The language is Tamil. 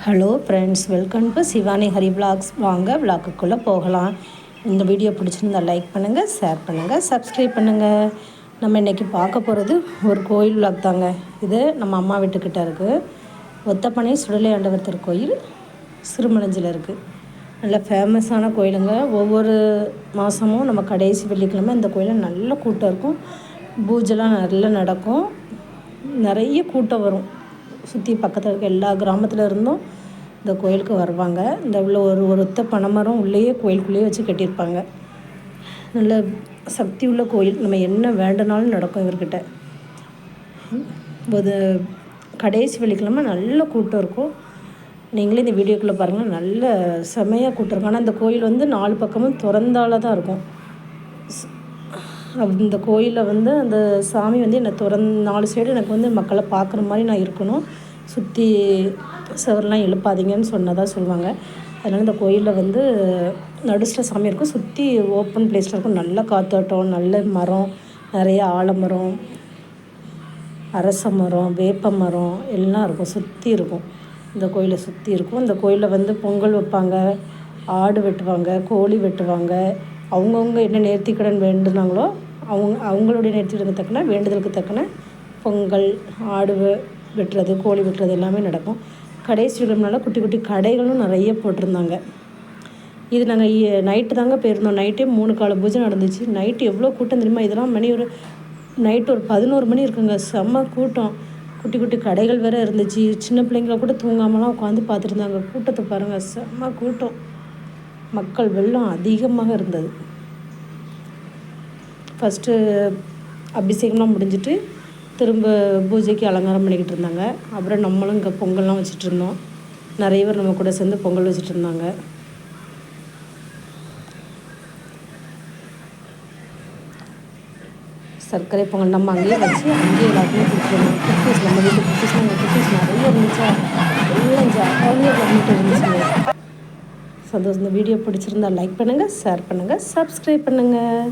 Hello friends, welcome to Shivani Hari vlogs. வாங்க விலாக்குக்குள்ளே போகலாம். இந்த வீடியோ பிடிச்சிருந்தால் லைக் பண்ணுங்கள், ஷேர் பண்ணுங்கள், சப்ஸ்கிரைப் பண்ணுங்கள். நம்ம இன்றைக்கி பார்க்க போகிறது ஒரு கோயில் விலாக் தாங்க. இது நம்ம அம்மா வீட்டுக்கிட்ட இருக்குது. ஒத்தப்பனை சுடலை ஆண்டவர் திருக்கோயில் சிறுமலஞ்சில் இருக்குது. நல்ல ஃபேமஸான கோயிலுங்க. ஒவ்வொரு மாதமும் நம்ம கடைசி வெள்ளிக்கிழமை இந்த கோயிலில் நல்ல கூட்டம் இருக்கும். பூஜைலாம் நல்லா நடக்கும். நிறைய கூட்டம் வரும். சுற்றி பக்கத்தில் இருக்க எல்லா கிராமத்தில் இருந்தும் இந்த கோயிலுக்கு வருவாங்க. இந்த உள்ள ஒரு ஒத்த பனைமரம் உள்ளேயே கோயிலுக்குள்ளேயே வச்சு கட்டியிருப்பாங்க. நல்ல சக்தி உள்ள கோயில். நம்ம என்ன வேண்டுனாலும் நடக்கும் இவர்கிட்ட. ஒரு கடைசி வெள்ளிக்கிழமை நல்ல கூட்டம் இருக்கும். நீங்களே இந்த வீடியோக்குள்ளே பாருங்கள். நல்ல செமையாக கூட்டம் இருக்கும். ஆனால் இந்த கோயில் 4 பக்கமும் திறந்தால தான் இருக்கும். இந்த கோயிலில் அந்த சாமி என்னை 4 சைடு எனக்கு மக்களை பார்க்குற மாதிரி நான் இருக்கணும், சுற்றி சுவரெலாம் எழுப்பாதீங்கன்னு சொன்னதாக சொல்லுவாங்க. அதனால் இந்த கோயிலில் நடுசில் சாமி இருக்கும். சுற்றி ஓப்பன் பிளேஸில் இருக்கும். நல்ல காற்றோட்டம், நல்ல மரம், நிறைய ஆலமரம், அரச மரம், வேப்ப மரம் எல்லாம் இருக்கும். சுற்றி இருக்கும். இந்த கோயிலை சுற்றி இருக்கும். இந்த கோயிலில் பொங்கல் வைப்பாங்க, ஆடு வெட்டுவாங்க, கோழி வெட்டுவாங்க. அவங்கவுங்க என்ன நேர்த்திக்கடன் வேண்டுனாங்களோ அவங்களுடைய நேர்த்திக்கடனுக்கு தக்கன வேண்டுதலுக்கு தக்கன பொங்கல், ஆடு வெட்டுறது, கோழி வெட்டுறது எல்லாமே நடக்கும். கடைசி விழானால குட்டி குட்டி கடைகளும் நிறைய போட்டிருந்தாங்க. இது நாங்கள் நைட்டு தாங்க போயிருந்தோம். நைட்டே 3 கால பூஜை நடந்துச்சு. நைட்டு எவ்வளோ கூட்டம் தெரியுமா? இதெல்லாம் நைட்டு ஒரு 11 மணி இருக்குங்க. செம்ம கூட்டம். குட்டி குட்டி கடைகள் வேறு இருந்துச்சு. சின்ன பிள்ளைங்கள கூட தூங்காமலாம் உட்காந்து பார்த்துருந்தாங்க. கூட்டத்தை பாருங்கள், செம்ம கூட்டம். மக்கள் வெள்ளம் அதிகமாக இருந்தது. ஃபஸ்ட்டு அபிஷேகம்லாம் முடிஞ்சிட்டு திரும்ப பூஜைக்கு அலங்காரம் பண்ணிக்கிட்டு இருந்தாங்க. அப்புறம் நம்மளும் இங்கே பொங்கல்லாம் வச்சுட்டு இருந்தோம். நிறைய பேர் நம்ம கூட சேர்ந்து பொங்கல் வச்சுட்டு இருந்தாங்க. சர்க்கரை பொங்கல் நம்ம அங்கேயே வச்சு அங்கேயே எல்லாருக்குமே கொடுத்துருந்தோம். குக்கீஸ், நம்ம வீட்டு குக்கீஸ் நிறைய இருந்துச்சா, எல்லாம் ஜாலியாக பண்ணிட்டு இருந்துச்சுங்க. சந்தோஷம். இந்த வீடியோ பிடிச்சிருந்தா லைக் பண்ணுங்கள், ஷேர் பண்ணுங்கள், சப்ஸ்கிரைப் பண்ணுங்கள்.